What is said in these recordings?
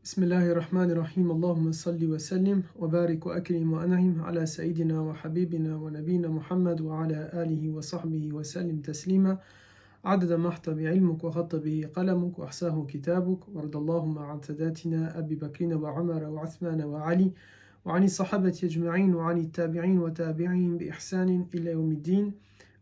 بسم الله الرحمن الرحيم اللهم صل وسلم وبارك وأكرم وأنعم على سيدنا وحبيبنا ونبينا محمد وعلى آله وصحبه وسلم تسليما عدد ما احتى بعلمك وخط به قلمك وأحساه كتابك وارض اللهم عن ساداتنا أبي بكر وعمر وعثمان وعلي وعن الصحابة أجمعين وعن التابعين وتابعين بإحسان إلى يوم الدين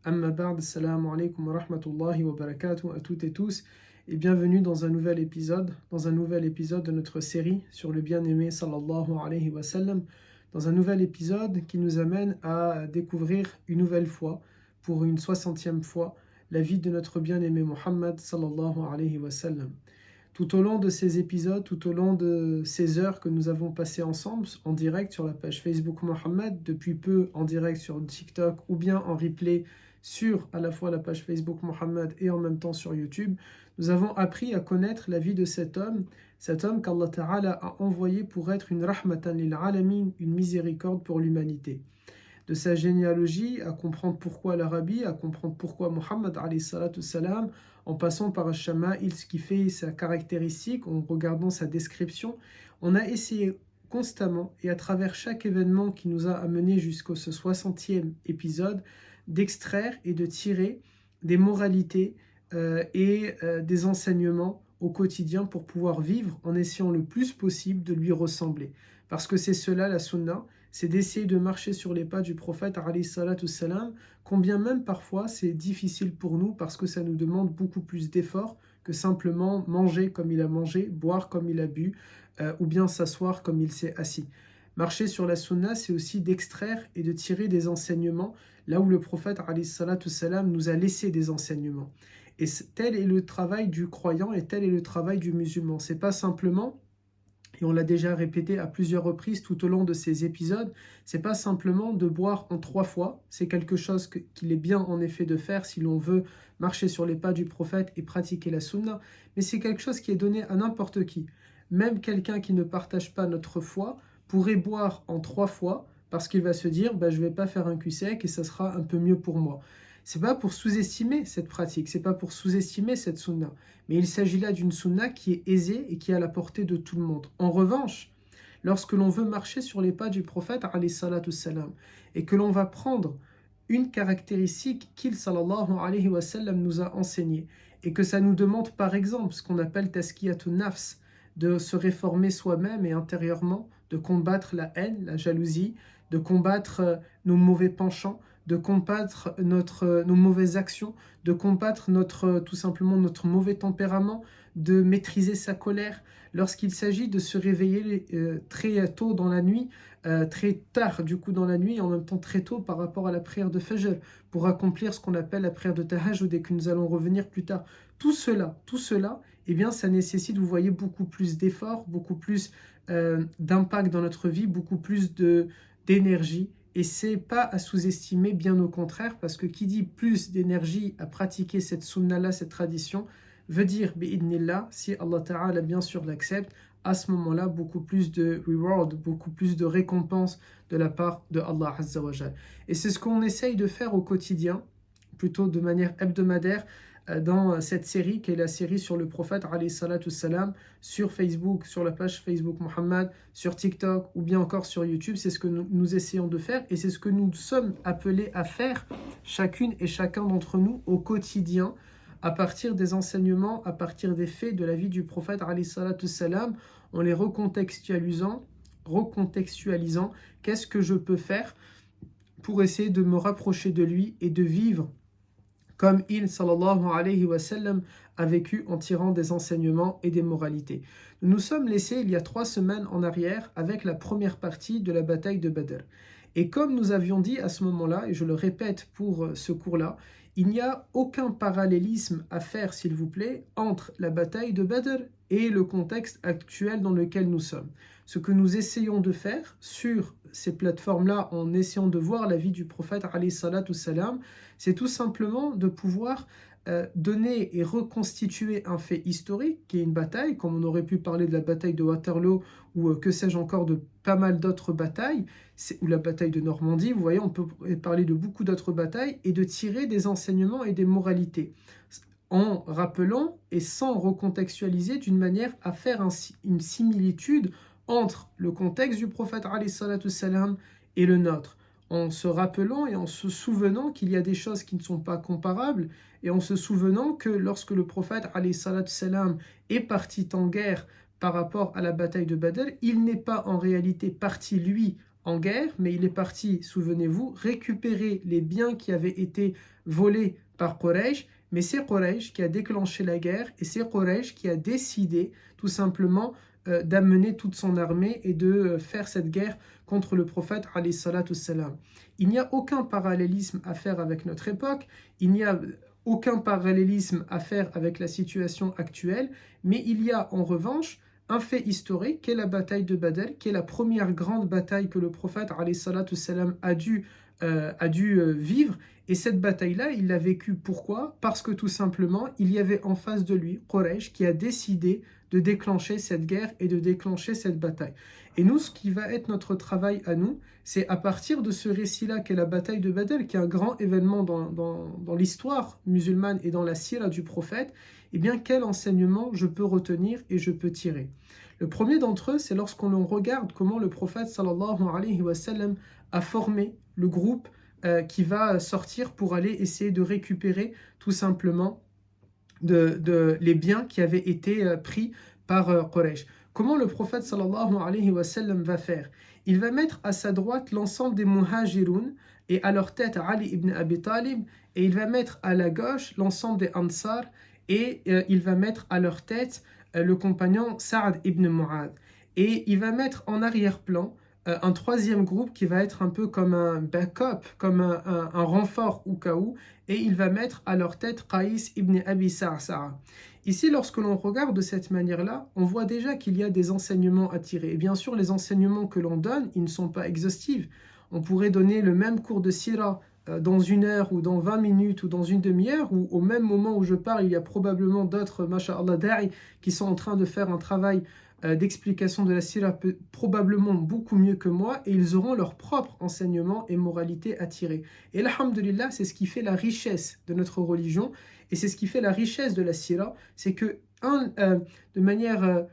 أما بعد السلام عليكم ورحمة الله وبركاته à toutes et tous et bienvenue dans un nouvel épisode de notre série sur le bien-aimé sallallahu alayhi wa sallam, dans un nouvel épisode qui nous amène à découvrir une nouvelle fois, pour une 60e fois, la vie de notre bien-aimé Muhammad sallallahu alayhi wa sallam. Tout au long de ces épisodes, tout au long de ces heures que nous avons passées ensemble, en direct sur la page Facebook Muhammad, depuis peu en direct sur TikTok ou bien en replay sur à la fois la page Facebook Muhammad et en même temps sur YouTube, nous avons appris à connaître la vie de cet homme qu'Allah Ta'ala a envoyé pour être une rahmatan lil alamin, une miséricorde pour l'humanité. De sa généalogie, à comprendre pourquoi l'Arabie, à comprendre pourquoi Muhammad alayhi salatu salam, en passant par Ash-Shama'il, ce qui fait sa caractéristique, en regardant sa description, on a essayé constamment et à travers chaque événement qui nous a amené jusqu'au ce 60e épisode, d'extraire et de tirer des moralités et des enseignements au quotidien pour pouvoir vivre en essayant le plus possible de lui ressembler. Parce que c'est cela la sunna, c'est d'essayer de marcher sur les pas du prophète alayhi salatu salam, combien même parfois c'est difficile pour nous parce que ça nous demande beaucoup plus d'efforts que simplement manger comme il a mangé, boire comme il a bu, ou bien s'asseoir comme il s'est assis. Marcher sur la sunna, c'est aussi d'extraire et de tirer des enseignements là où le prophète alayhi salatu salam nous a laissé des enseignements. Et tel est le travail du croyant et tel est le travail du musulman. C'est pas simplement, et on l'a déjà répété à plusieurs reprises tout au long de ces épisodes, c'est pas simplement de boire en 3 fois, c'est quelque chose qu'il est bien en effet de faire si l'on veut marcher sur les pas du prophète et pratiquer la sunna, mais c'est quelque chose qui est donné à n'importe qui. Même quelqu'un qui ne partage pas notre foi pourrait boire en 3 fois parce qu'il va se dire je vais pas faire un cul sec et ça sera un peu mieux pour moi. C'est pas pour sous-estimer cette pratique, c'est pas pour sous-estimer cette sunna, mais il s'agit là d'une sunna qui est aisée et qui est à la portée de tout le monde. En revanche, lorsque l'on veut marcher sur les pas du prophète alayhi salatu salam et que l'on va prendre une caractéristique qu'il sallallahu alayhi wa sallam nous a enseignée et que ça nous demande par exemple ce qu'on appelle taskiyatun nafs, de se réformer soi-même et intérieurement, de combattre la haine, la jalousie, de combattre nos mauvais penchants, de combattre nos mauvaises actions, de combattre tout simplement notre mauvais tempérament, de maîtriser sa colère. Lorsqu'il s'agit de se réveiller très tôt dans la nuit, très tard du coup dans la nuit, et en même temps très tôt par rapport à la prière de Fajr, pour accomplir ce qu'on appelle la prière de Tahajjud et que nous allons revenir plus tard. Tout cela, eh bien, ça nécessite, vous voyez, beaucoup plus d'efforts, beaucoup plus d'impact dans notre vie, beaucoup plus d'énergie. Et c'est pas à sous-estimer, bien au contraire, parce que qui dit plus d'énergie à pratiquer cette sunna-là, cette tradition, veut dire, bi'idnillah, si Allah Ta'ala bien sûr l'accepte, à ce moment-là, beaucoup plus de reward, beaucoup plus de récompense de la part de Allah Azza wa Jal. Et c'est ce qu'on essaye de faire au quotidien, plutôt de manière hebdomadaire, dans cette série qui est la série sur le prophète alayhi salatu salam, sur Facebook, sur la page Facebook Muhammad, sur TikTok ou bien encore sur YouTube. C'est ce que nous essayons de faire et c'est ce que nous sommes appelés à faire, chacune et chacun d'entre nous au quotidien, à partir des enseignements, à partir des faits de la vie du prophète alayhi salatu salam, en les recontextualisant, qu'est-ce que je peux faire pour essayer de me rapprocher de lui et de vivre comme il, sallallahu alayhi wa sallam, a vécu en tirant des enseignements et des moralités. Nous nous sommes laissés il y a 3 semaines en arrière avec la première partie de la bataille de Badr. Et comme nous avions dit à ce moment-là, et je le répète pour ce cours-là, il n'y a aucun parallélisme à faire, s'il vous plaît, entre la bataille de Badr et le contexte actuel dans lequel nous sommes. Ce que nous essayons de faire sur ces plateformes-là, en essayant de voir la vie du prophète, alayhi salatu salam, c'est tout simplement de pouvoir donner et reconstituer un fait historique qui est une bataille, comme on aurait pu parler de la bataille de Waterloo ou que sais-je encore de pas mal d'autres batailles, ou la bataille de Normandie, vous voyez, on peut parler de beaucoup d'autres batailles et de tirer des enseignements et des moralités. en rappelant et sans recontextualiser d'une manière à faire une similitude entre le contexte du prophète alayhi salatu salam et le nôtre, en se rappelant et en se souvenant qu'il y a des choses qui ne sont pas comparables, et en se souvenant que lorsque le prophète alayhi salatu salam est parti en guerre par rapport à la bataille de Badr, il n'est pas en réalité parti lui en guerre, mais il est parti, souvenez-vous, récupérer les biens qui avaient été volés par Quraysh, mais c'est Quraysh qui a déclenché la guerre et c'est Quraysh qui a décidé tout simplement d'amener toute son armée et de faire cette guerre contre le prophète alayhi salatu salam. Il n'y a aucun parallélisme à faire avec notre époque, il n'y a aucun parallélisme à faire avec la situation actuelle, mais il y a en revanche un fait historique qui est la bataille de Badr, qui est la première grande bataille que le prophète alayhi salatu salam a dû vivre. Et cette bataille-là, il l'a vécue. Pourquoi? Parce que tout simplement, il y avait en face de lui Quraysh qui a décidé de déclencher cette guerre et de déclencher cette bataille. Et nous, ce qui va être notre travail à nous, c'est à partir de ce récit-là qu'est la bataille de Badr, qui est un grand événement dans l'histoire musulmane et dans la sira du prophète, eh bien, quel enseignement je peux retenir et je peux tirer? Le premier d'entre eux, c'est lorsqu'on regarde comment le prophète sallallahu alayhi wa sallam a formé le groupe qui va sortir pour aller essayer de récupérer tout simplement les biens qui avaient été pris par Quraysh. Comment le prophète sallallahu alayhi wa sallam va faire? Il va mettre à sa droite l'ensemble des muhajiroun et à leur tête Ali ibn Abi Talib, et il va mettre à la gauche l'ensemble des Ansar et il va mettre à leur tête le compagnon Sa'ad ibn Mu'adh. Et il va mettre en arrière-plan un troisième groupe qui va être un peu comme un backup, comme un renfort au cas où, et il va mettre à leur tête Qais ibn Abi Sa'sa'a. Ici, lorsque l'on regarde de cette manière-là, on voit déjà qu'il y a des enseignements à tirer. Et bien sûr, les enseignements que l'on donne, ils ne sont pas exhaustifs. On pourrait donner le même cours de sira dans 1 heure ou dans 20 minutes ou dans une demi-heure, ou au même moment où je parle, il y a probablement d'autres, masha'Allah, da'i, qui sont en train de faire un travail d'explication de la sira probablement beaucoup mieux que moi, et ils auront leur propre enseignement et moralité à tirer. Et alhamdulillah, c'est ce qui fait la richesse de notre religion, et c'est ce qui fait la richesse de la sira, c'est que de manière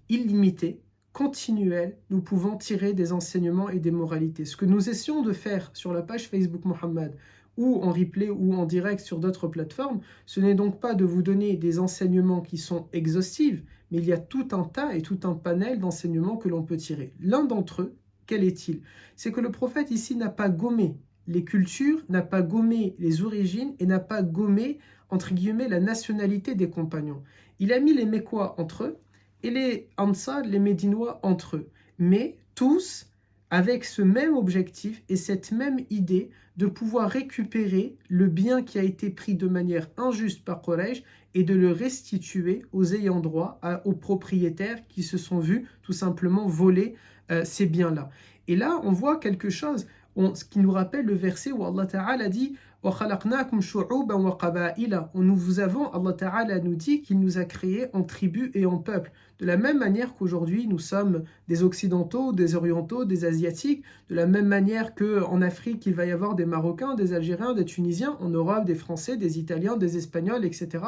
illimitée, continuelle, nous pouvons tirer des enseignements et des moralités. Ce que nous essayons de faire sur la page Facebook Mohammed, ou en replay ou en direct sur d'autres plateformes, ce n'est donc pas de vous donner des enseignements qui sont exhaustifs, mais il y a tout un tas et tout un panel d'enseignements que l'on peut tirer. L'un d'entre eux, quel est-il? C'est que le prophète ici n'a pas gommé les cultures, n'a pas gommé les origines et n'a pas gommé, entre guillemets, la nationalité des compagnons. Il a mis les Mécois entre eux et les Ansar, les Médinois entre eux, mais tous avec ce même objectif et cette même idée de pouvoir récupérer le bien qui a été pris de manière injuste par Quraysh et de le restituer aux ayants droit, aux propriétaires qui se sont vus tout simplement voler ces biens-là. Et là, on voit quelque chose, ce qui nous rappelle le verset où Allah Ta'ala dit « وَخَلَقْنَاكُمْ شُعُوبًا وَقَبَائِلًا » nous avons, Allah Ta'ala nous dit qu'il nous a créés en tribus et en peuples. De la même manière qu'aujourd'hui, nous sommes des Occidentaux, des Orientaux, des Asiatiques, de la même manière qu'en Afrique, il va y avoir des Marocains, des Algériens, des Tunisiens, en Europe, des Français, des Italiens, des Espagnols, etc.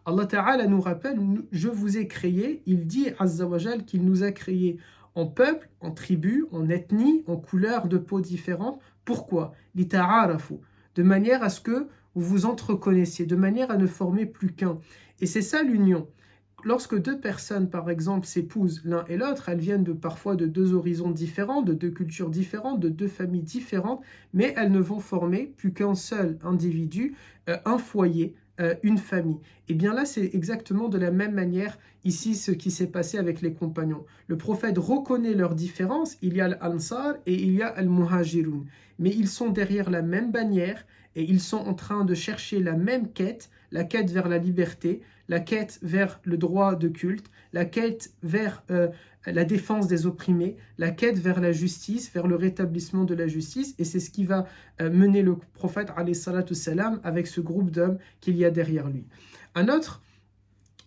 Allah Ta'ala nous rappelle « Je vous ai créés », il dit Azza wa Jal qu'il nous a créés en peuple, en tribus, en ethnie, en couleurs de peau différentes. Pourquoi? Lita'arafu, de manière à ce que vous vous entreconnaissiez, de manière à ne former plus qu'un. Et c'est ça l'union. Lorsque deux personnes, par exemple, s'épousent l'un et l'autre, elles viennent parfois de deux horizons différents, de deux cultures différentes, de deux familles différentes, mais elles ne vont former plus qu'un seul individu, un foyer, une famille. Et bien là, c'est exactement de la même manière ici ce qui s'est passé avec les compagnons. Le prophète reconnaît leurs différences, il y a l'Ansar et il y a al-Muhajirun, mais ils sont derrière la même bannière et ils sont en train de chercher la même quête, la quête vers la liberté, la quête vers le droit de culte, la quête vers la défense des opprimés, la quête vers la justice, vers le rétablissement de la justice, et c'est ce qui va mener le prophète alayhi salatu salam avec ce groupe d'hommes qu'il y a derrière lui.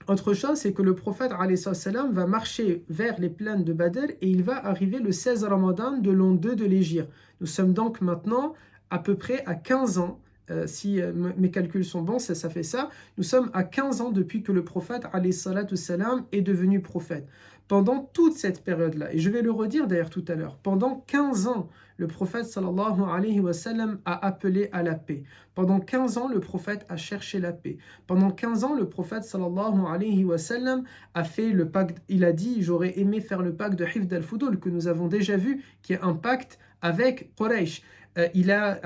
Autre chose, c'est que le prophète alayhi salatu salam va marcher vers les plaines de Badr et il va arriver le 16 Ramadan de l'an 2 de l'Hégire. Nous sommes donc maintenant à peu près à 15 ans si mes calculs sont bons, ça fait ça. Nous sommes à 15 ans depuis que le prophète alayhi salatu salam est devenu prophète. Pendant toute cette période-là, et je vais le redire d'ailleurs tout à l'heure, pendant 15 ans, le prophète sallallahu alayhi wa sallam a appelé à la paix. Pendant 15 ans, le prophète a cherché la paix. Pendant 15 ans, le prophète sallallahu alayhi wa sallam a fait le pacte, il a dit, j'aurais aimé faire le pacte de Hifd al-Fudul que nous avons déjà vu, qui est un pacte avec Quraysh. Il a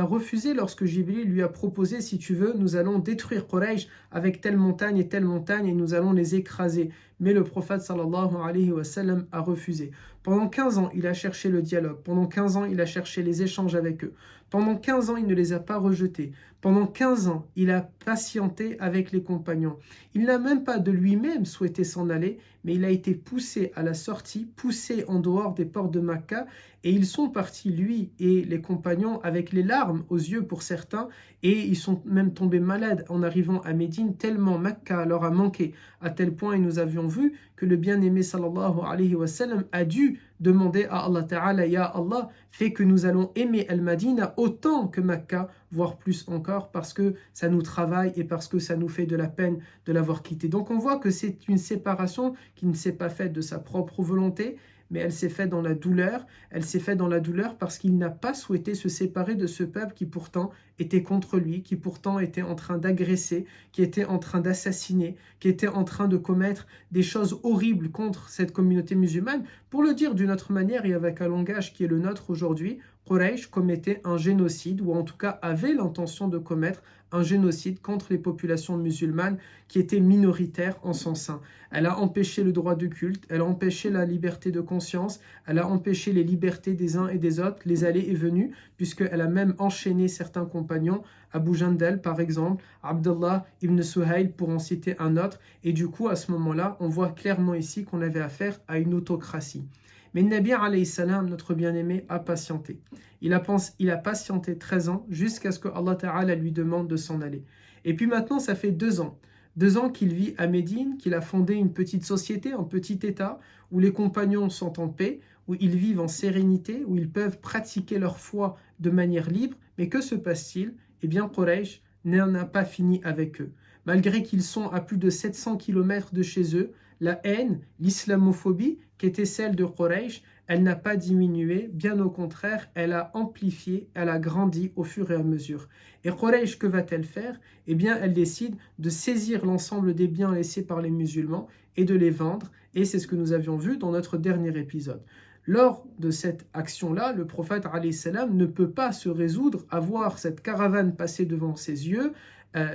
refusé lorsque Jibril lui a proposé, si tu veux, nous allons détruire Quraysh avec telle montagne et nous allons les écraser. Mais le prophète sallallahu alayhi wa sallam a refusé. Pendant 15 ans, il a cherché le dialogue. Pendant 15 ans, il a cherché les échanges avec eux. Pendant 15 ans, il ne les a pas rejetés. Pendant 15 ans, il a patienté avec les compagnons. Il n'a même pas de lui-même souhaité s'en aller, mais il a été poussé à la sortie, poussé en dehors des portes de Makka, et ils sont partis, lui et les compagnons, avec les larmes aux yeux pour certains, et ils sont même tombés malades en arrivant à Médine, tellement Makka leur a manqué, à tel point, et nous avions vu que le bien-aimé sallallahu alayhi wa sallam a dû demander à Allah Ta'ala, Ya Allah, fais que nous allons aimer Al-Madina autant que Makka, voire plus encore, parce que ça nous travaille et parce que ça nous fait de la peine de l'avoir quitté. Donc on voit que c'est une séparation qui ne s'est pas faite de sa propre volonté, mais elle s'est faite dans la douleur. Elle s'est faite dans la douleur parce qu'il n'a pas souhaité se séparer de ce peuple qui pourtant était contre lui, qui pourtant était en train d'agresser, qui était en train d'assassiner, qui était en train de commettre des choses horribles contre cette communauté musulmane. Pour le dire d'une autre manière et avec un langage qui est le nôtre aujourd'hui, Quraysh commettait un génocide, ou en tout cas avait l'intention de commettre un génocide contre les populations musulmanes qui étaient minoritaires en son sein. Elle a empêché le droit de culte, elle a empêché la liberté de conscience, elle a empêché les libertés des uns et des autres, les allées et venues, puisqu'elle a même enchaîné certains compagnons, Abu Jandal par exemple, Abdullah ibn Suhail pour en citer un autre, et du coup à ce moment-là, on voit clairement ici qu'on avait affaire à une autocratie. Mais Nabi alayhi salam, notre bien-aimé, a patienté. Il a patienté 13 ans jusqu'à ce que Allah Ta'ala lui demande de s'en aller. Et puis maintenant, ça fait 2 ans. 2 ans qu'il vit à Médine, qu'il a fondé une petite société, un petit État, où les compagnons sont en paix, où ils vivent en sérénité, où ils peuvent pratiquer leur foi de manière libre. Mais que se passe-t-il? Eh bien, Quraysh n'en a pas fini avec eux. Malgré qu'ils sont à plus de 700 km de chez eux, la haine, l'islamophobie, qui était celle de Quraysh, elle n'a pas diminué, bien au contraire, elle a amplifié, elle a grandi au fur et à mesure. Et Quraysh, que va-t-elle faire? Eh bien, elle décide de saisir l'ensemble des biens laissés par les musulmans et de les vendre, et c'est ce que nous avions vu dans notre dernier épisode. Lors de cette action-là, le prophète alayhi salam ne peut pas se résoudre à voir cette caravane passer devant ses yeux,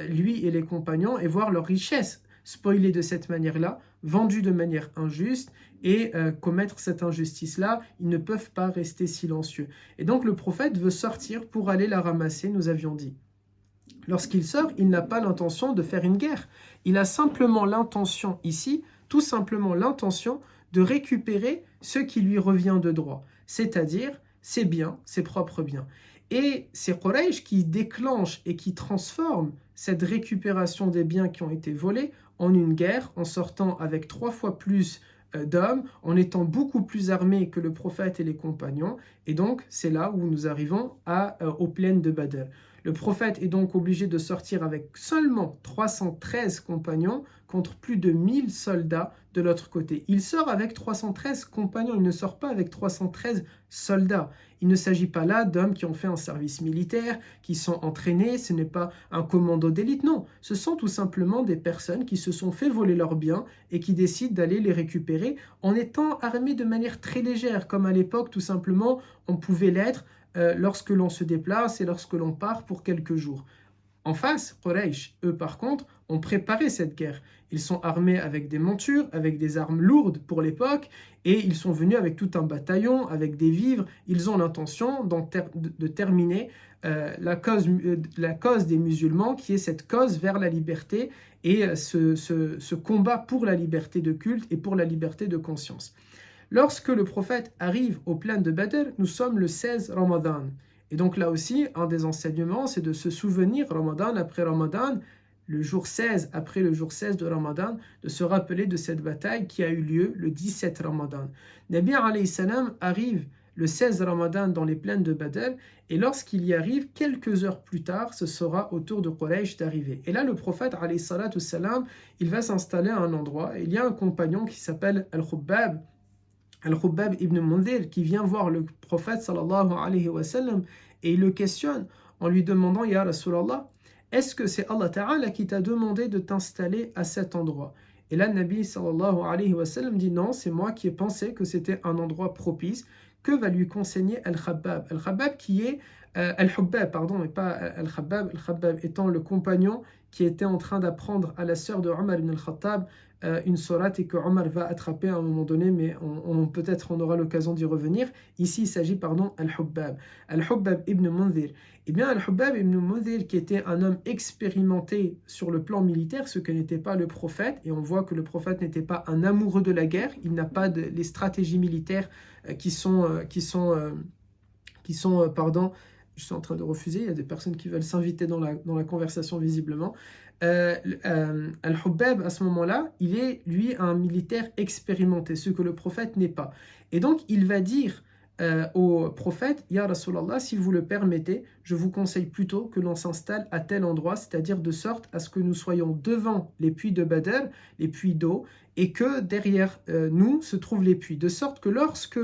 lui et les compagnons, et voir leur richesse spoilée de cette manière-là, vendue de manière injuste, et commettre cette injustice-là. Ils ne peuvent pas rester silencieux. Et donc le prophète veut sortir pour aller la ramasser, nous avions dit. Lorsqu'il sort, il n'a pas l'intention de faire une guerre. Il a simplement l'intention ici, tout simplement l'intention de récupérer ce qui lui revient de droit, c'est-à-dire ses biens, ses propres biens. Et c'est Quraysh qui déclenche et qui transforme cette récupération des biens qui ont été volés en une guerre, en sortant avec 3 fois plus d'hommes, en étant beaucoup plus armés que le prophète et les compagnons. Et donc, c'est là où nous arrivons aux plaines de Badr. Le prophète est donc obligé de sortir avec seulement 313 compagnons contre plus de 1000 soldats de l'autre côté. Il sort avec 313 compagnons, il ne sort pas avec 313 soldats. Il ne s'agit pas là d'hommes qui ont fait un service militaire, qui sont entraînés, ce n'est pas un commando d'élite, non. Ce sont tout simplement des personnes qui se sont fait voler leurs biens et qui décident d'aller les récupérer en étant armés de manière très légère, comme à l'époque tout simplement on pouvait l'être lorsque l'on se déplace et lorsque l'on part pour quelques jours. En face, Quraysh, eux par contre, ont préparé cette guerre. Ils sont armés avec des montures, avec des armes lourdes pour l'époque, et ils sont venus avec tout un bataillon, avec des vivres. Ils ont l'intention de terminer la cause des musulmans, qui est cette cause vers la liberté, et ce combat pour la liberté de culte et pour la liberté de conscience. Lorsque le prophète arrive aux plaines de Badr, nous sommes le 16 Ramadan. Et donc là aussi, un des enseignements, c'est de se souvenir, Ramadan après Ramadan, le jour 16 après le jour 16 de Ramadan, de se rappeler de cette bataille qui a eu lieu le 17 Ramadan. Nabi alayhi salam arrive le 16 Ramadan dans les plaines de Badr, et lorsqu'il y arrive, quelques heures plus tard, ce sera au tour de Quraysh d'arriver. Et là, le prophète, alayhi salatu salam, il va s'installer à un endroit, et il y a un compagnon qui s'appelle Al-Khubbab ibn Mundhir, qui vient voir le prophète, sallallahu alayhi wa sallam, et il le questionne en lui demandant, Ya Rasulallah, est-ce que c'est Allah Ta'ala qui t'a demandé de t'installer à cet endroit? Et là, le Nabi sallallahu alayhi wa sallam dit non, c'est moi qui ai pensé que c'était un endroit propice. Que va lui conseiller Al-Khabbab? Al-Khabbab qui est Al-Hubbab, pardon, et pas Al-Khabbab. Al-Khabbab étant le compagnon qui était en train d'apprendre à la sœur de Omar ibn al-Khattab une sourate et que Omar va attraper à un moment donné, mais peut-être on aura l'occasion d'y revenir. Ici, il s'agit, pardon, Al-Hubbab. Al-Hubbab ibn Mundhir. Eh bien, Al-Hubbab ibn Mundhir, qui était un homme expérimenté sur le plan militaire, ce que n'était pas le prophète, et on voit que le prophète n'était pas un amoureux de la guerre, il n'a pas les stratégies militaires pardon, je suis en train de refuser, il y a des personnes qui veulent s'inviter dans la conversation visiblement. Al-Hubbab, à ce moment-là, il est, lui, un militaire expérimenté, ce que le prophète n'est pas. Et donc, il va dire au prophète, Ya Rasulallah, si vous le permettez, je vous conseille plutôt que l'on s'installe à tel endroit, c'est-à-dire de sorte à ce que nous soyons devant les puits de Badr, les puits d'eau, et que derrière nous se trouvent les puits, de sorte que lorsque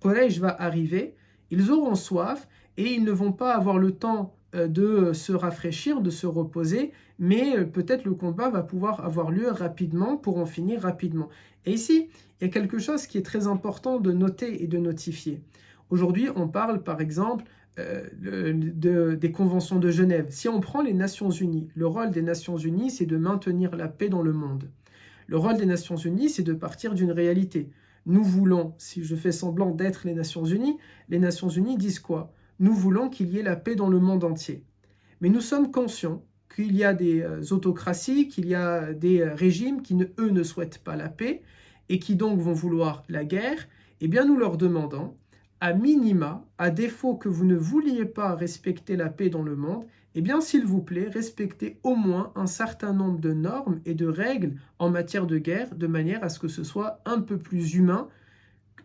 Quraysh va arriver, ils auront soif et ils ne vont pas avoir le temps de se rafraîchir, de se reposer, mais peut-être le combat va pouvoir avoir lieu rapidement pour en finir rapidement. Et ici, il y a quelque chose qui est très important de noter et de notifier. Aujourd'hui, on parle par exemple des conventions de Genève. Si on prend les Nations Unies, le rôle des Nations Unies, c'est de maintenir la paix dans le monde. Le rôle des Nations Unies, c'est de partir d'une réalité. Nous voulons, si je fais semblant d'être les Nations Unies disent quoi? Nous voulons qu'il y ait la paix dans le monde entier. Mais nous sommes conscients qu'il y a des autocraties, qu'il y a des régimes qui, eux, ne souhaitent pas la paix et qui donc vont vouloir la guerre. Eh bien, nous leur demandons, à minima, à défaut que vous ne vouliez pas respecter la paix dans le monde, eh bien, s'il vous plaît, respectez au moins un certain nombre de normes et de règles en matière de guerre, de manière à ce que ce soit un peu plus humain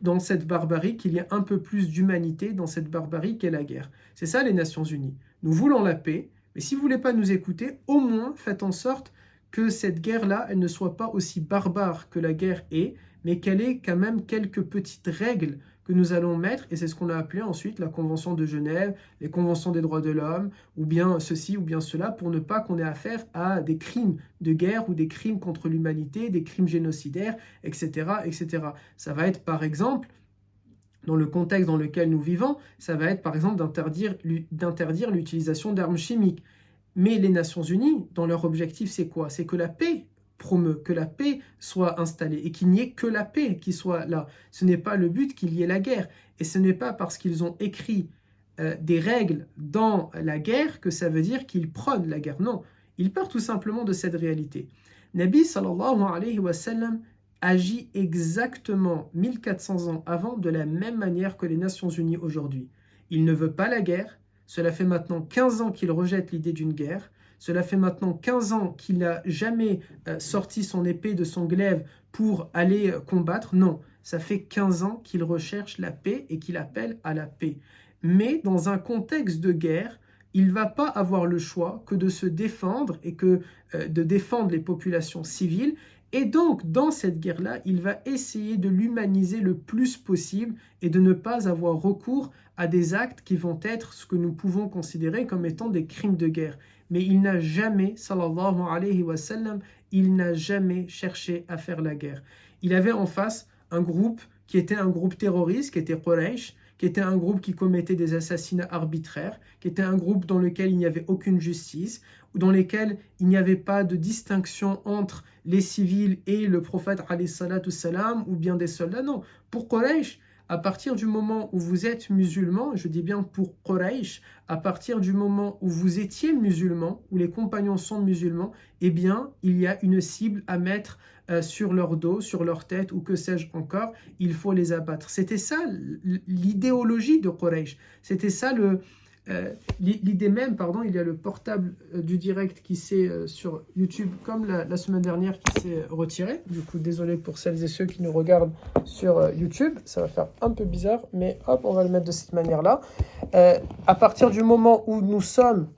dans cette barbarie, qu'il y ait un peu plus d'humanité dans cette barbarie qu'est la guerre. C'est ça les Nations Unies. Nous voulons la paix, mais si vous ne voulez pas nous écouter, au moins faites en sorte que cette guerre-là, elle ne soit pas aussi barbare que la guerre est, mais qu'elle ait quand même quelques petites règles que nous allons mettre, et c'est ce qu'on a appelé ensuite la Convention de Genève, les Conventions des droits de l'homme, ou bien ceci ou bien cela, pour ne pas qu'on ait affaire à des crimes de guerre ou des crimes contre l'humanité, des crimes génocidaires, etc., etc. Ça va être par exemple, dans le contexte dans lequel nous vivons, ça va être par exemple d'interdire l'utilisation d'armes chimiques. Mais les Nations Unies, dans leur objectif, c'est quoi? C'est que la paix promeut, que la paix soit installée et qu'il n'y ait que la paix qui soit là. Ce n'est pas le but qu'il y ait la guerre. Et ce n'est pas parce qu'ils ont écrit des règles dans la guerre que ça veut dire qu'ils prônent la guerre. Non, ils partent tout simplement de cette réalité. Nabi sallallahu alayhi wa sallam agit exactement 1400 ans avant de la même manière que les Nations Unies aujourd'hui. Il ne veut pas la guerre. Cela fait maintenant 15 ans qu'il rejette l'idée d'une guerre. Cela fait maintenant 15 ans qu'il n'a jamais sorti son épée de son glaive pour aller combattre. Non, ça fait 15 ans qu'il recherche la paix et qu'il appelle à la paix. Mais dans un contexte de guerre, il ne va pas avoir le choix que de se défendre et de défendre les populations civiles. Et donc, dans cette guerre-là, il va essayer de l'humaniser le plus possible et de ne pas avoir recours à des actes qui vont être ce que nous pouvons considérer comme étant des crimes de guerre. Mais il n'a jamais, sallallahu alayhi wa sallam, il n'a jamais cherché à faire la guerre. Il avait en face un groupe qui était un groupe terroriste, qui était Quraysh, qui était un groupe qui commettait des assassinats arbitraires, qui était un groupe dans lequel il n'y avait aucune justice, ou dans lequel il n'y avait pas de distinction entre les civils et le prophète alayhi salatu salam, ou bien des soldats. Non, pour Quraysh, à partir du moment où vous êtes musulman, je dis bien pour Quraysh, à partir du moment où vous étiez musulman, où les compagnons sont musulmans, eh bien, il y a une cible à mettre sur leur dos, sur leur tête, ou que sais-je encore, il faut les abattre. C'était ça l'idéologie de Quraysh. C'était ça L'idée même, pardon, il y a le portable du direct qui s'est sur YouTube, comme la semaine dernière, qui s'est retiré. Du coup, désolé pour celles et ceux qui nous regardent sur YouTube. Ça va faire un peu bizarre, mais hop, on va le mettre de cette manière-là. À partir du moment où nous sommes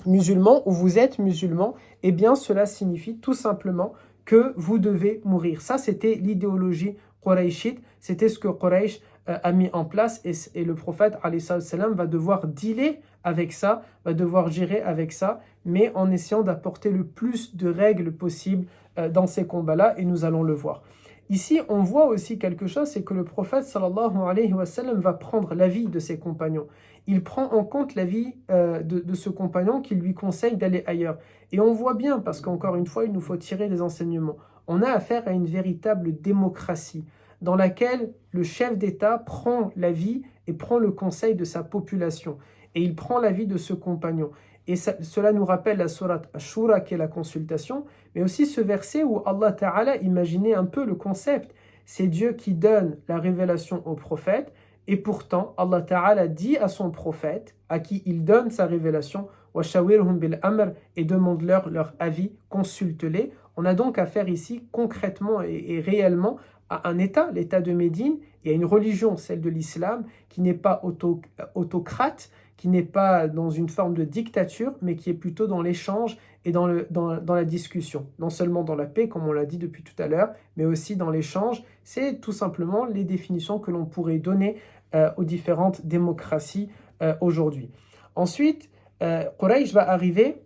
musulmans, où vous êtes musulmans, eh bien, cela signifie tout simplement que vous devez mourir. Ça, c'était l'idéologie quraishite, c'était ce que Quraysh a mis en place et le prophète alayhi salam va devoir dealer avec ça, va devoir gérer avec ça, mais en essayant d'apporter le plus de règles possibles dans ces combats-là, et nous allons le voir. Ici, on voit aussi quelque chose, c'est que le prophète sallallahu alayhi wa sallam va prendre l'avis de ses compagnons. Il prend en compte l'avis de ce compagnon qui lui conseille d'aller ailleurs. Et on voit bien, parce qu'encore une fois, il nous faut tirer des enseignements. On a affaire à une véritable démocratie dans laquelle le chef d'État prend l'avis et prend le conseil de sa population. Et il prend l'avis de ce compagnon. Et cela nous rappelle la sourate Ashura qui est la consultation, mais aussi ce verset où Allah Ta'ala, imaginez un peu le concept. C'est Dieu qui donne la révélation au prophète, et pourtant Allah Ta'ala dit à son prophète, à qui il donne sa révélation, وَشَاوِرْهُمْ بِالْأَمْرِ, et demande-leur leur avis, consulte-les. On a donc affaire ici concrètement et réellement à un État, l'État de Médine, et à une religion, celle de l'islam, qui n'est pas autocrate, qui n'est pas dans une forme de dictature, mais qui est plutôt dans l'échange et dans la discussion. Non seulement dans la paix, comme on l'a dit depuis tout à l'heure, mais aussi dans l'échange. C'est tout simplement les définitions que l'on pourrait donner aux différentes démocraties aujourd'hui. Ensuite, Quraysh va arriver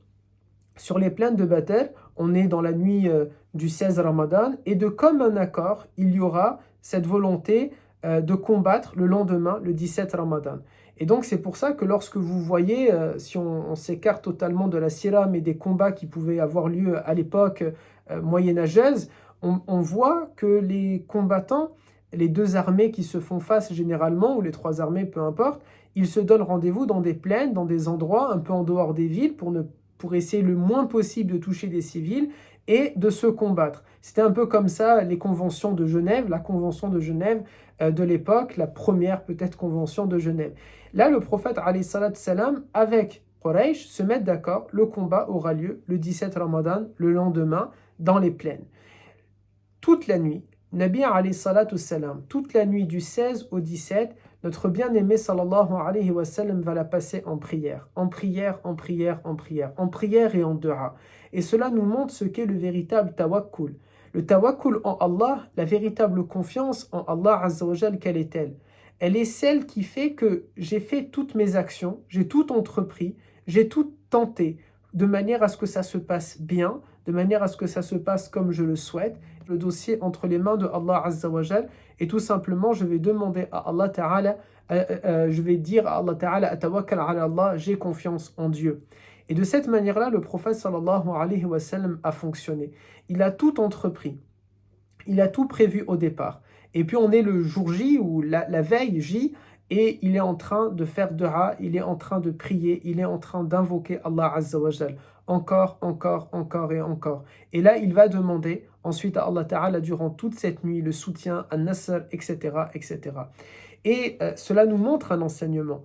sur les plaines de Badr. On est dans la nuit du 16 Ramadan, et de commun accord, il y aura cette volonté de combattre le lendemain, le 17 Ramadan. Et donc c'est pour ça que lorsque vous voyez, si on s'écarte totalement de la sira, mais des combats qui pouvaient avoir lieu à l'époque moyenâgeuse, on voit que les combattants, les deux armées qui se font face généralement, ou les trois armées, peu importe, ils se donnent rendez-vous dans des plaines, dans des endroits un peu en dehors des villes pour essayer le moins possible de toucher des civils et de se combattre. C'était un peu comme ça les conventions de Genève, la convention de Genève de l'époque, la première peut-être convention de Genève. Là, le prophète alayhi salatu salam avec Quraysh se mettent d'accord, le combat aura lieu le 17 Ramadan, le lendemain, dans les plaines. Toute la nuit, Nabi alayhi salatu salam, toute la nuit du 16 au 17, notre bien-aimé sallallahu alayhi wa sallam va la passer en prière, en prière, en prière, en prière, en prière et en dua. Et cela nous montre ce qu'est le véritable tawakkul. Le tawakkul en Allah, la véritable confiance en Allah Azza wa Jal, quelle est-elle? Elle est celle qui fait que j'ai fait toutes mes actions, j'ai tout entrepris, j'ai tout tenté, de manière à ce que ça se passe bien, de manière à ce que ça se passe comme je le souhaite, le dossier entre les mains de Allah Azza wa Jal, et tout simplement je vais demander à Allah Ta'ala, je vais dire à Allah Ta'ala, atawakkal ala Allah, j'ai confiance en Dieu. Et de cette manière-là, le prophète sallallahu alayhi wa sallam a fonctionné. Il a tout entrepris, il a tout prévu au départ. Et puis on est le jour J ou la veille J, et il est en train de faire dua, il est en train de prier, il est en train d'invoquer Allah Azza wa Jal. Encore, encore, encore et encore. Et là, il va demander ensuite à Allah Ta'ala durant toute cette nuit le soutien, un nasr, etc., etc. Et cela nous montre un enseignement.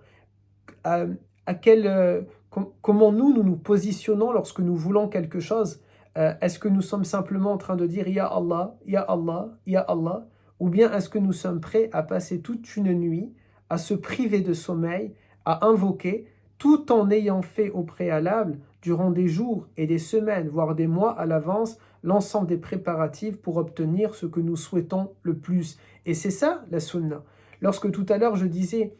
Comment nous positionnons lorsque nous voulons quelque chose. Est-ce que nous sommes simplement en train de dire Ya Allah, Ya Allah, Ya Allah, ou bien est-ce que nous sommes prêts à passer toute une nuit, à se priver de sommeil, à invoquer, tout en ayant fait au préalable, durant des jours et des semaines, voire des mois à l'avance, l'ensemble des préparatifs pour obtenir ce que nous souhaitons le plus. Et c'est ça la sunna. Lorsque tout à l'heure je disais,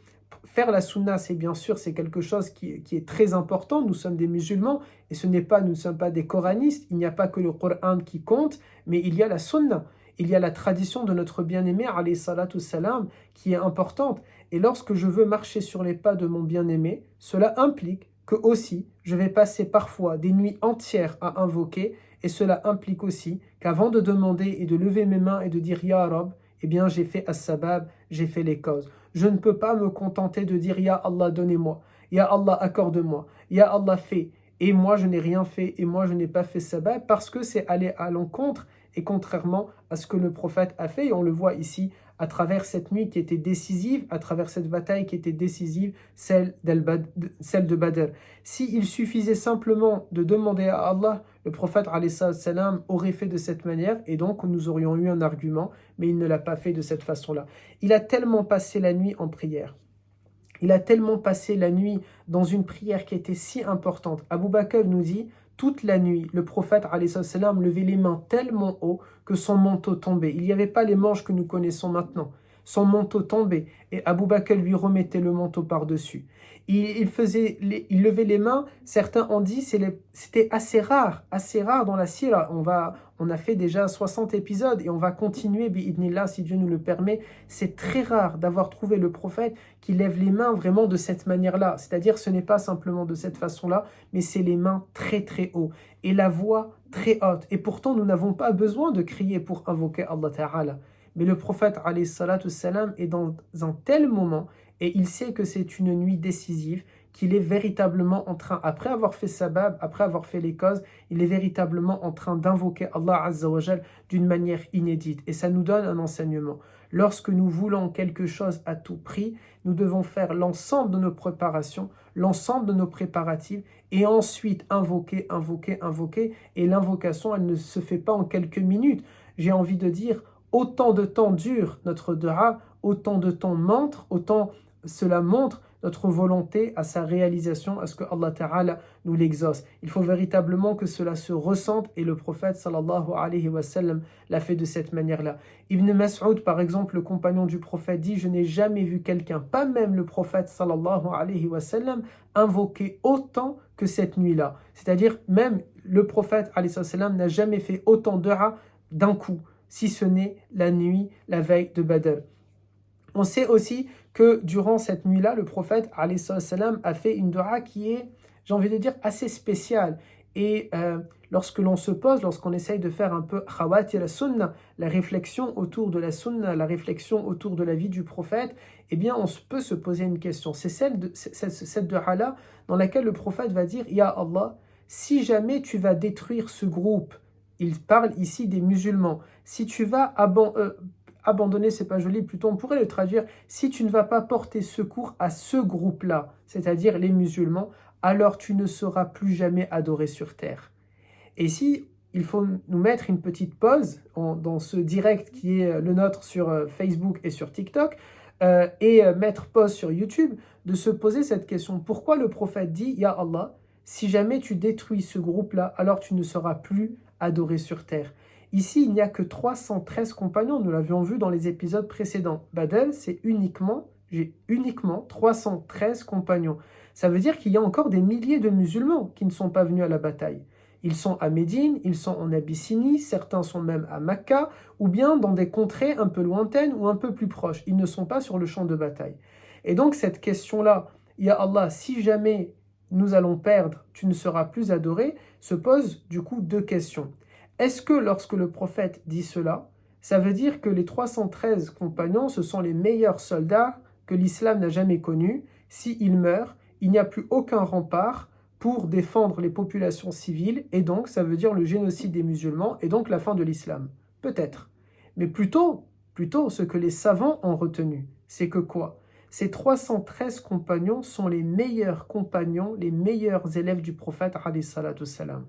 faire la sunna, c'est bien sûr, c'est quelque chose qui est très important. Nous sommes des musulmans et nous ne sommes pas des coranistes. Il n'y a pas que le Coran qui compte, mais il y a la sunna. Il y a la tradition de notre bien-aimé, alayhi salatu salam, qui est importante. Et lorsque je veux marcher sur les pas de mon bien-aimé, cela implique que aussi, je vais passer parfois des nuits entières à invoquer, et cela implique aussi qu'avant de demander et de lever mes mains et de dire Ya Rab, eh bien j'ai fait as-sabab, j'ai fait les causes. Je ne peux pas me contenter de dire Ya Allah donnez-moi, Ya Allah accorde-moi, Ya Allah fais. et moi je n'ai rien fait, et moi je n'ai pas fait sabab, parce que c'est aller à l'encontre et contrairement à ce que le prophète a fait, et on le voit ici à travers cette nuit qui était décisive, à travers cette bataille qui était décisive, celle de Badr. S'il suffisait simplement de demander à Allah, le prophète alayhi salam aurait fait de cette manière, et donc nous aurions eu un argument, mais il ne l'a pas fait de cette façon-là. Il a tellement passé la nuit en prière. Il a tellement passé la nuit dans une prière qui était si importante. Abu Bakr nous dit, toute la nuit, le prophète alayhi salam levait les mains tellement haut que son manteau tombait. Il n'y avait pas les manches que nous connaissons maintenant. Son manteau tombait et Abu Bakr lui remettait le manteau par-dessus. Il levait les mains, certains ont dit c'était assez rare dans la sira. On a fait déjà 60 épisodes et on va continuer, bi'idnillah, si Dieu nous le permet. C'est très rare d'avoir trouvé le prophète qui lève les mains vraiment de cette manière-là. C'est-à-dire ce n'est pas simplement de cette façon-là, mais c'est les mains très très haut et la voix très haute. Et pourtant, nous n'avons pas besoin de crier pour invoquer Allah Ta'ala. Mais le prophète alayhi salatu salam est dans un tel moment et il sait que c'est une nuit décisive, qu'il est véritablement en train, après avoir fait sabab, après avoir fait les causes, il est véritablement en train d'invoquer Allah Azza wa Jal d'une manière inédite. Et ça nous donne un enseignement. Lorsque nous voulons quelque chose à tout prix, nous devons faire l'ensemble de nos préparations, l'ensemble de nos préparatifs, et ensuite invoquer. Et l'invocation, elle ne se fait pas en quelques minutes. J'ai envie de dire, autant de temps dure notre dua, autant de temps autant cela montre notre volonté à sa réalisation, à ce que Allah Ta'ala nous l'exauce. Il faut véritablement que cela se ressente et le prophète sallallahu alayhi wa sallam l'a fait de cette manière-là. Ibn Mas'ud, par exemple, le compagnon du prophète, dit « Je n'ai jamais vu quelqu'un, pas même le prophète sallallahu alayhi wa sallam, invoquer autant que cette nuit-là. » C'est-à-dire, même le prophète alayhi wa sallam n'a jamais fait autant de dua d'un coup, si ce n'est la nuit, la veille de Badr. On sait aussi que durant cette nuit-là, le prophète alayhi salam a fait une dua qui est, j'ai envie de dire, assez spéciale. Et lorsque l'on se pose, lorsqu'on essaye de faire un peu khawatir la sunna, la réflexion autour de la sunna, la réflexion autour de la vie du prophète, eh bien on peut se poser une question. C'est cette dua-là dans laquelle le prophète va dire « Ya Allah, si jamais tu vas détruire ce groupe », il parle ici des musulmans, si tu vas abandonner, c'est pas joli, plutôt on pourrait le traduire, si tu ne vas pas porter secours à ce groupe-là, c'est-à-dire les musulmans, alors tu ne seras plus jamais adoré sur terre. Et ici, il faut nous mettre une petite pause dans ce direct qui est le nôtre sur Facebook et sur TikTok, et mettre pause sur YouTube, de se poser cette question. Pourquoi le prophète dit « Ya Allah, si jamais tu détruis ce groupe-là, alors tu ne seras plus adoré sur terre ». Ici, il n'y a que 313 compagnons, nous l'avions vu dans les épisodes précédents. Badr, j'ai uniquement 313 compagnons. Ça veut dire qu'il y a encore des milliers de musulmans qui ne sont pas venus à la bataille. Ils sont à Médine, ils sont en Abyssinie, certains sont même à Makka, ou bien dans des contrées un peu lointaines ou un peu plus proches. Ils ne sont pas sur le champ de bataille. Et donc cette question-là, Ya Allah, si jamais nous allons perdre, tu ne seras plus adoré, se pose du coup deux questions. Est-ce que lorsque le prophète dit cela, ça veut dire que les 313 compagnons, ce sont les meilleurs soldats que l'islam n'a jamais connus? S'ils meurent, il n'y a plus aucun rempart pour défendre les populations civiles, et donc ça veut dire le génocide des musulmans, et donc la fin de l'islam. Peut-être. Mais plutôt, ce que les savants ont retenu, c'est que quoi? Ces 313 compagnons sont les meilleurs compagnons, les meilleurs élèves du prophète, alayhi salatu salam.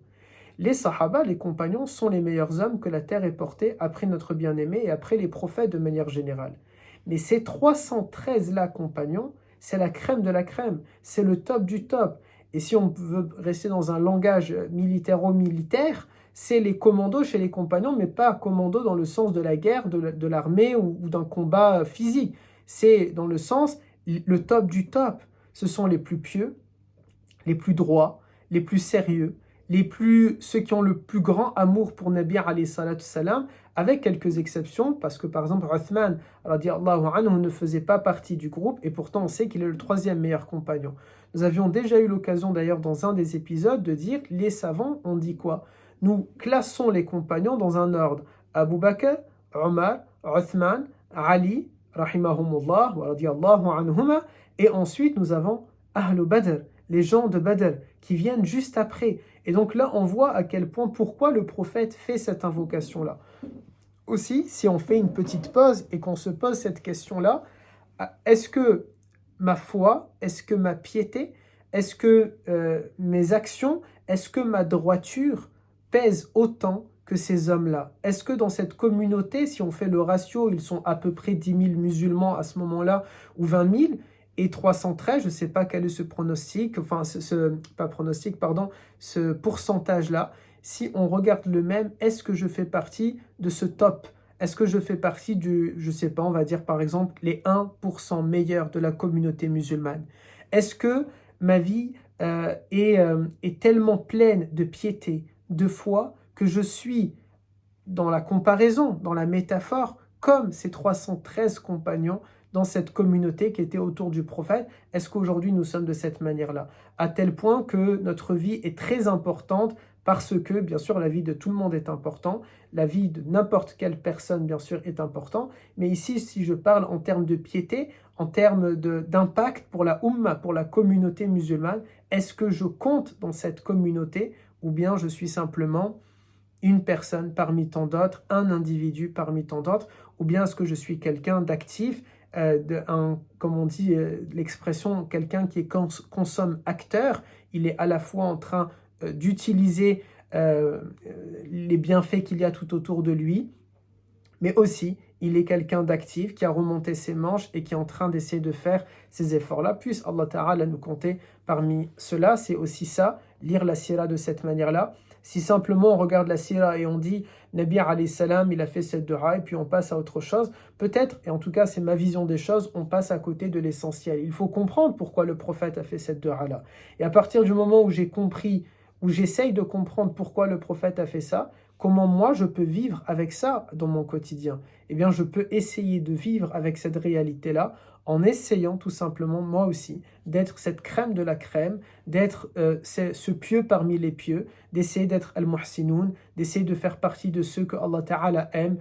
Les sahaba, les compagnons, sont les meilleurs hommes que la terre ait portés après notre bien-aimé et après les prophètes de manière générale. Mais ces 313-là compagnons, c'est la crème de la crème, c'est le top du top. Et si on veut rester dans un langage militairo-militaire, c'est les commandos chez les compagnons, mais pas commandos dans le sens de la guerre, de l'armée ou d'un combat physique. C'est dans le sens, le top du top. Ce sont les plus pieux, les plus droits, les plus sérieux, ceux qui ont le plus grand amour pour Nabi alayhi salatu salam, avec quelques exceptions, parce que par exemple Uthman radiallahu anhu ne faisait pas partie du groupe, et pourtant on sait qu'il est le troisième meilleur compagnon. Nous avions déjà eu l'occasion d'ailleurs dans un des épisodes de dire, les savants ont dit quoi? Nous classons les compagnons dans un ordre. Abu Bakr, Omar, Uthman, Ali, rahimahumullah, wa radiallahu anhuma, et ensuite nous avons Ahlul Badr. les gens de Badr qui viennent juste après. Et donc là, on voit à quel point, pourquoi le prophète fait cette invocation-là. Aussi, si on fait une petite pause et qu'on se pose cette question-là, est-ce que ma foi, est-ce que ma piété, est-ce que mes actions, est-ce que ma droiture pèsent autant que ces hommes-là? Est-ce que dans cette communauté, si on fait le ratio, ils sont à peu près 10 000 musulmans à ce moment-là, ou 20 000, et 313, je ne sais pas quel est ce pronostic, enfin, pas pronostic, pardon, ce pourcentage-là. Si on regarde le même, est-ce que je fais partie de ce top? Est-ce que je fais partie du, je ne sais pas, on va dire par exemple, les 1% meilleurs de la communauté musulmane? Est-ce que ma vie est tellement pleine de piété, de foi, que je suis dans la comparaison, dans la métaphore, comme ces 313 compagnons dans cette communauté qui était autour du prophète? Est-ce qu'aujourd'hui nous sommes de cette manière-là? À tel point que notre vie est très importante parce que, bien sûr, la vie de tout le monde est importante, la vie de n'importe quelle personne, bien sûr, est importante. Mais ici, si je parle en termes de piété, en termes d'impact pour la Ummah, pour la communauté musulmane, est-ce que je compte dans cette communauté ou bien je suis simplement une personne parmi tant d'autres, un individu parmi tant d'autres, ou bien est-ce que je suis quelqu'un d'actif, comme on dit l'expression, quelqu'un qui est consomme-acteur, il est à la fois en train d'utiliser les bienfaits qu'il y a tout autour de lui, mais aussi il est quelqu'un d'actif qui a remonté ses manches et qui est en train d'essayer de faire ces efforts-là. Puisse Allah Ta'ala nous compter parmi ceux-là. C'est aussi ça, lire la sira de cette manière-là. Si simplement on regarde la sira et on dit Nabi alayhi salam, il a fait cette dua et puis on passe à autre chose, peut-être, et en tout cas c'est ma vision des choses, on passe à côté de l'essentiel. Il faut comprendre pourquoi le prophète a fait cette dua-là. Et à partir du moment où j'ai compris, où j'essaye de comprendre pourquoi le prophète a fait ça, comment moi je peux vivre avec ça dans mon quotidien? Eh bien, je peux essayer de vivre avec cette réalité-là en essayant tout simplement, moi aussi, d'être cette crème de la crème, d'être ce pieux parmi les pieux, d'essayer d'être al-muhsinoun, d'essayer de faire partie de ceux que Allah Ta'ala aime,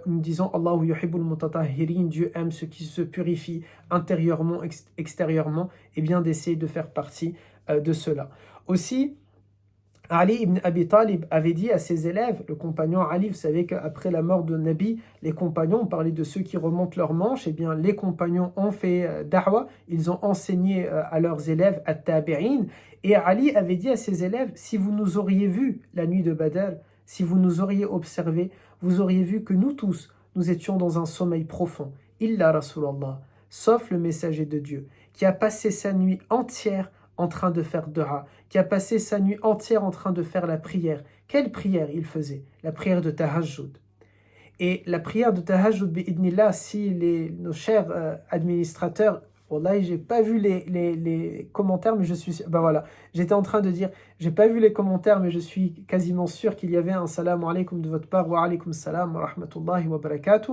nous disons Allahu yuhibbul mutatahhirin, Dieu aime ceux qui se purifient intérieurement, extérieurement, et bien d'essayer de faire partie de cela. Aussi, Ali ibn Abi Talib avait dit à ses élèves, le compagnon Ali, vous savez qu'après la mort de Nabi, les compagnons, on parlait de ceux qui remontent leurs manches, et bien les compagnons ont fait da'wa, ils ont enseigné à leurs élèves at-tabi'in, et Ali avait dit à ses élèves, si vous nous auriez vus la nuit de Badr, si vous nous auriez observés, vous auriez vu que nous tous, nous étions dans un sommeil profond, illa Rasulallah, sauf le messager de Dieu, qui a passé sa nuit entière en train de faire dua, qui a passé sa nuit entière en train de faire la prière. Quelle prière il faisait? La prière de Tahajjud. Et la prière de Tahajjud, bi'idnillah, si nos chers administrateurs, wallahi, j'ai pas vu les commentaires, mais je suis... Ben voilà, j'étais en train de dire, j'ai pas vu les commentaires, mais je suis quasiment sûr qu'il y avait un salam alaikum de votre part, wa alaikum salam wa rahmatullahi wa barakatuh.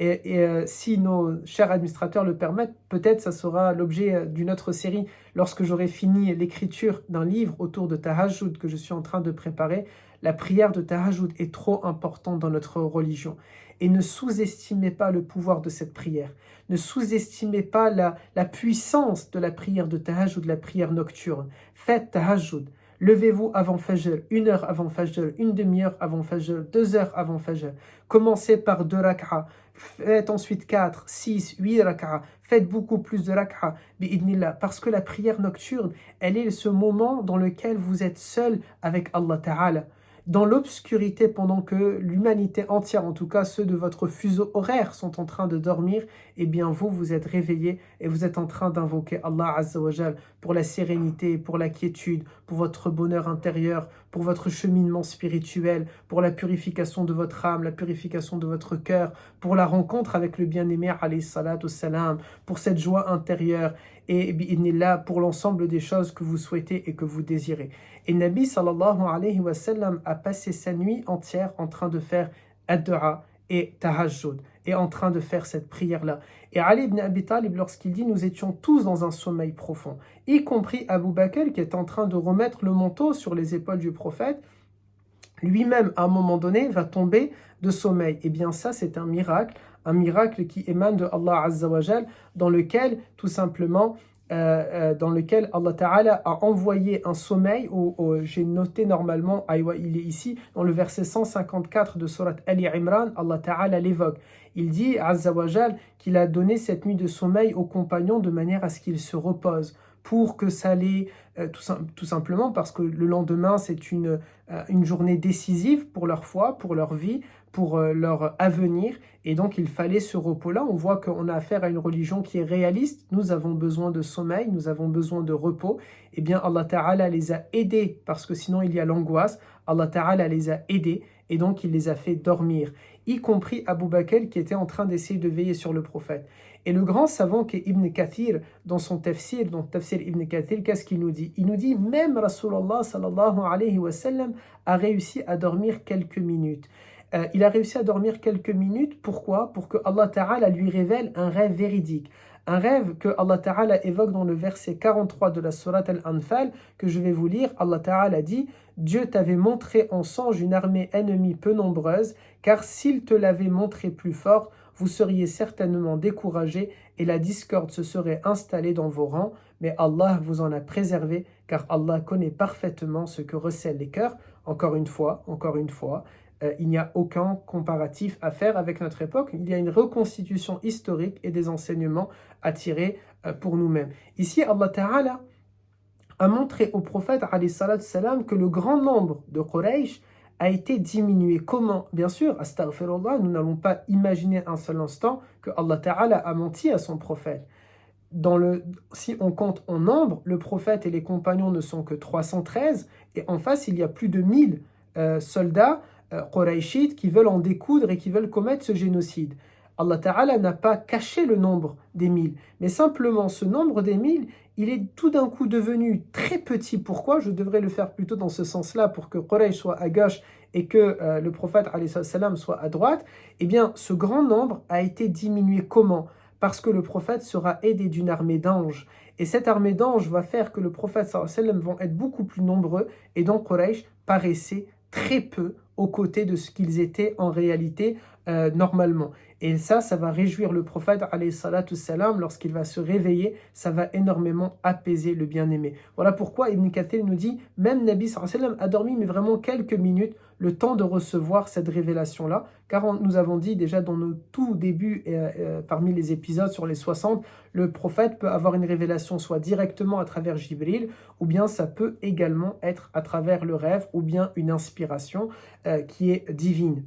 Et si nos chers administrateurs le permettent, peut-être ça sera l'objet d'une autre série lorsque j'aurai fini l'écriture d'un livre autour de Tahajjud que je suis en train de préparer. La prière de Tahajjud est trop importante dans notre religion. Et ne sous-estimez pas le pouvoir de cette prière. Ne sous-estimez pas la puissance de la prière de Tahajjud, de la prière nocturne. Faites Tahajjud. Levez-vous avant Fajr, 1 heure avant Fajr, une demi-heure avant Fajr, 2 heures avant Fajr. Commencez par 2 rak'a, faites ensuite 4, 6, 8 rak'a, faites beaucoup plus de rak'a, bi'idnillah, parce que la prière nocturne, elle est ce moment dans lequel vous êtes seul avec Allah Ta'ala, dans l'obscurité pendant que l'humanité entière, en tout cas ceux de votre fuseau horaire, sont en train de dormir, eh bien vous êtes réveillés et vous êtes en train d'invoquer Allah Azza wa Jal pour la sérénité, pour la quiétude, pour votre bonheur intérieur, pour votre cheminement spirituel, pour la purification de votre âme, la purification de votre cœur, pour la rencontre avec le bien-aimé alayhi salatu salam, pour cette joie intérieure et bi'idnillah, pour l'ensemble des choses que vous souhaitez et que vous désirez. Et Nabi sallallahu alayhi wa sallam a passé sa nuit entière en train de faire ad-dua et tahajjud, et en train de faire cette prière-là. Et Ali ibn Abi Talib, lorsqu'il dit « Nous étions tous dans un sommeil profond », y compris Abu Bakr qui est en train de remettre le manteau sur les épaules du prophète, lui-même, à un moment donné, va tomber de sommeil. Et bien ça, c'est un miracle qui émane de Allah Azza wa Jal, dans lequel, tout simplement, dans lequel Allah Ta'ala a envoyé un sommeil, j'ai noté normalement, il est ici, dans le verset 154 de Surat Ali Imran, Allah Ta'ala l'évoque. Il dit, Azza wa Jal, qu'il a donné cette nuit de sommeil aux compagnons de manière à ce qu'ils se reposent, pour que ça les... tout simplement parce que le lendemain, c'est une journée décisive pour leur foi, pour leur vie, pour leur avenir, et donc il fallait ce repos-là. On voit qu'on a affaire à une religion qui est réaliste, nous avons besoin de sommeil, nous avons besoin de repos, et bien Allah Ta'ala les a aidés, parce que sinon il y a l'angoisse, Allah Ta'ala les a aidés, et donc il les a fait dormir, y compris Abu Bakr qui était en train d'essayer de veiller sur le prophète. Et le grand savant qui est Ibn Kathir, dans son tafsir, dans tafsir Ibn Kathir, qu'est-ce qu'il nous dit? Il nous dit, même Rasulallah sallallahu alayhi wa sallam a réussi à dormir quelques minutes. Il a réussi à dormir quelques minutes, pourquoi? Pour que Allah Ta'ala lui révèle un rêve véridique. Un rêve que Allah Ta'ala évoque dans le verset 43 de la Sourate Al-Anfal, que je vais vous lire. Allah Ta'ala dit « Dieu t'avait montré en songe une armée ennemie peu nombreuse, car s'il te l'avait montré plus forte, vous seriez certainement découragés et la discorde se serait installée dans vos rangs, mais Allah vous en a préservé, car Allah connaît parfaitement ce que recèlent les cœurs. » Encore une fois, il n'y a aucun comparatif à faire avec notre époque. Il y a une reconstitution historique et des enseignements à tirer pour nous-mêmes. Ici, Allah Ta'ala a montré au prophète salam, que le grand nombre de Quraysh a été diminué. Comment? Bien sûr, astaghfirullah, nous n'allons pas imaginer un seul instant que Allah Ta'ala a menti à son prophète. Si on compte en nombre, le prophète et les compagnons ne sont que 313, et en face, il y a plus de 1000 soldats Qurayshites qui veulent en découdre et qui veulent commettre ce génocide. Allah Ta'ala n'a pas caché le nombre des 1000, mais simplement ce nombre des 1000, il est tout d'un coup devenu très petit. Pourquoi? Je devrais le faire plutôt dans ce sens-là, pour que Quraysh soit à gauche et que le prophète salam soit à droite. Eh bien, ce grand nombre a été diminué. Comment? Parce que le prophète sera aidé d'une armée d'anges. Et cette armée d'anges va faire que le prophète sallam vont être beaucoup plus nombreux, et donc Quraysh paraissait très peu aux côtés de ce qu'ils étaient en réalité normalement. Et ça va réjouir le prophète salam lorsqu'il va se réveiller, ça va énormément apaiser le bien-aimé. Voilà pourquoi Ibn Kathir nous dit, même Nabi sallam a dormi mais vraiment quelques minutes, le temps de recevoir cette révélation-là, car nous avons dit déjà dans nos tout débuts, parmi les épisodes sur les 60, le prophète peut avoir une révélation soit directement à travers Jibril, ou bien ça peut également être à travers le rêve, ou bien une inspiration qui est divine.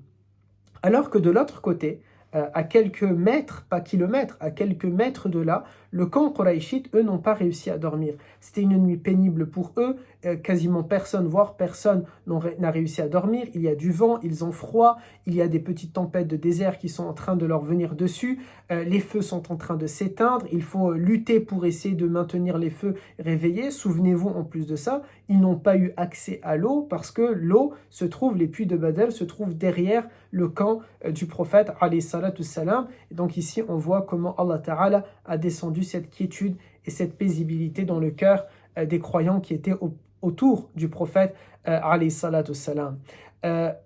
Alors que de l'autre côté, à quelques mètres, pas kilomètres, à quelques mètres de là, le camp Quraïshite, eux, n'ont pas réussi à dormir. C'était une nuit pénible pour eux, quasiment personne, voire personne n'a réussi à dormir. Il y a du vent, ils ont froid, il y a des petites tempêtes de désert qui sont en train de leur venir dessus, les feux sont en train de s'éteindre, il faut lutter pour essayer de maintenir les feux réveillés. Souvenez-vous, en plus de ça, ils n'ont pas eu accès à l'eau parce que l'eau se trouve, les puits de Badr se trouvent derrière le camp du prophète alayhi salatu salam. Et donc ici, on voit comment Allah Ta'ala a descendu cette quiétude et cette paisibilité dans le cœur des croyants qui étaient autour du prophète alayhi salatu salam.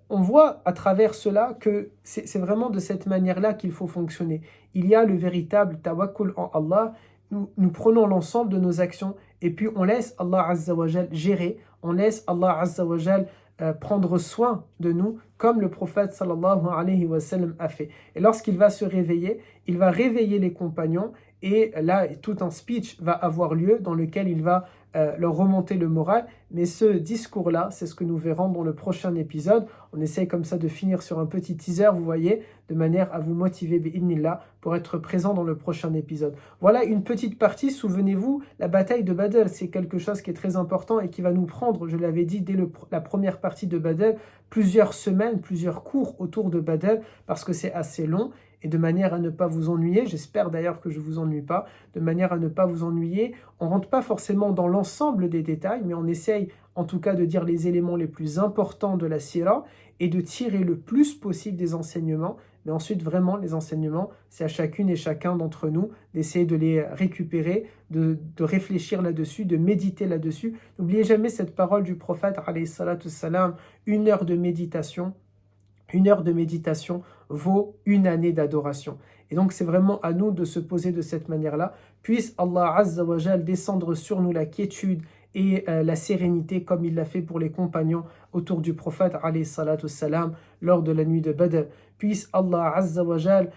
On voit à travers cela que c'est vraiment de cette manière-là qu'il faut fonctionner. Il y a le véritable tawakkul en Allah. Nous prenons l'ensemble de nos actions et puis on laisse Allah Azza wa Jal gérer, on laisse Allah Azza wa Jal prendre soin de nous comme le prophète sallallahu alayhi wa sallam a fait. Et lorsqu'il va se réveiller, il va réveiller les compagnons et là tout un speech va avoir lieu dans lequel il va leur remonter le moral. Mais ce discours-là, c'est ce que nous verrons dans le prochain épisode. On essaye comme ça de finir sur un petit teaser, vous voyez, de manière à vous motiver bi'idhnillah pour être présent dans le prochain épisode. Voilà une petite partie. Souvenez-vous, la bataille de Badr, c'est quelque chose qui est très important et qui va nous prendre, je l'avais dit dès la première partie de Badr, plusieurs semaines, plusieurs cours autour de Badr, parce que c'est assez long. Et de manière à ne pas vous ennuyer, j'espère d'ailleurs que je ne vous ennuie pas, de manière à ne pas vous ennuyer, on ne rentre pas forcément dans l'ensemble des détails, mais on essaye en tout cas de dire les éléments les plus importants de la sira et de tirer le plus possible des enseignements. Mais ensuite, vraiment, les enseignements, c'est à chacune et chacun d'entre nous d'essayer de les récupérer, de réfléchir là-dessus, de méditer là-dessus. N'oubliez jamais cette parole du prophète, alayhi salatu salam, 1 heure de méditation, Une heure de méditation vaut une année d'adoration. Et donc c'est vraiment à nous de se poser de cette manière-là. Puisse Allah Azza wa Jal descendre sur nous la quiétude et la sérénité comme il l'a fait pour les compagnons autour du prophète alayhi salatu wassalam, lors de la nuit de Badr. Puisse Allah Azza wa Jal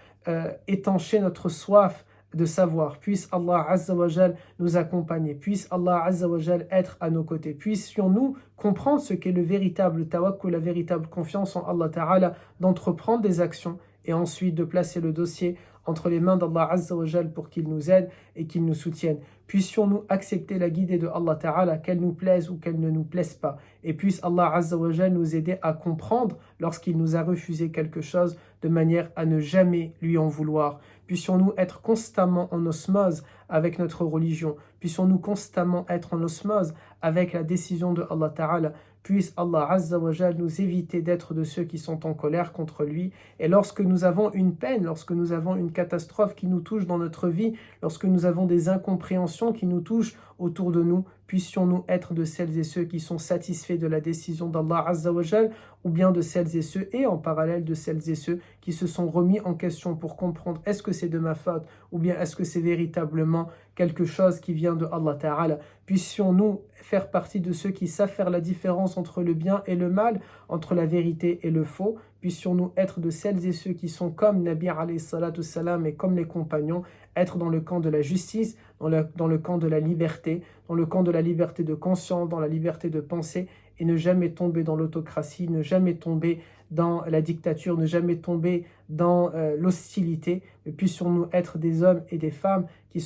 étancher notre soif de savoir. Puisse Allah Azza wa Jal nous accompagner. Puisse Allah Azza wa Jal être à nos côtés. Puissions-nous comprendre ce qu'est le véritable tawakkul, la véritable confiance en Allah Ta'ala, d'entreprendre des actions et ensuite de placer le dossier entre les mains d'Allah Azza wa Jal pour qu'il nous aide et qu'il nous soutienne. Puissions-nous accepter la guidée de Allah Ta'ala, qu'elle nous plaise ou qu'elle ne nous plaise pas. Et puisse Allah Azza wa Jal nous aider à comprendre lorsqu'il nous a refusé quelque chose de manière à ne jamais lui en vouloir. Puissions-nous être constamment en osmose avec notre religion. Puissions-nous constamment être en osmose avec la décision de Allah Ta'ala. Puisse Allah Azza wa Jal nous éviter d'être de ceux qui sont en colère contre lui. Et lorsque nous avons une peine, lorsque nous avons une catastrophe qui nous touche dans notre vie, lorsque nous avons des incompréhensions qui nous touchent autour de nous, puissions-nous être de celles et ceux qui sont satisfaits de la décision d'Allah Azza wa Jal, ou bien de celles et ceux, et en parallèle de celles et ceux qui se sont remis en question pour comprendre est-ce que c'est de ma faute, ou bien est-ce que c'est véritablement quelque chose qui vient de Allah Ta'ala. Puissions-nous faire partie de ceux qui savent faire la différence entre le bien et le mal, entre la vérité et le faux. Puissions-nous être de celles et ceux qui sont comme Nabi alayhi salatu salam et comme les compagnons, être dans le camp de la justice, dans le camp de la liberté, dans le camp de la liberté de conscience, dans la liberté de penser, et ne jamais tomber dans l'autocratie, ne jamais tomber dans la dictature, ne jamais tomber dans l'hostilité. Mais puissions-nous être des hommes et des femmes qui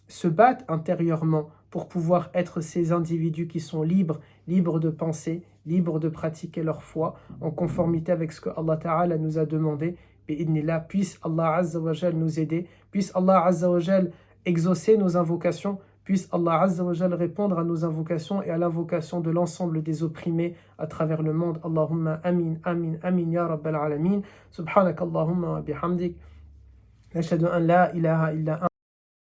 se battent intérieurement pour pouvoir être ces individus qui sont libres, libres de penser, libres de pratiquer leur foi, en conformité avec ce que Allah Ta'ala nous a demandé. Bi'idnillah, puisse Allah Azza wa Jal nous aider, puisse Allah Azza wa Jal exaucer nos invocations, puisse Allah Azza wa Jal répondre à nos invocations et à l'invocation de l'ensemble des opprimés à travers le monde. Allahumma amin, amin, amin, ya Rabbal alamin. Subhanak Allahumma wa bihamdik. Nashhadu an la ilaha illa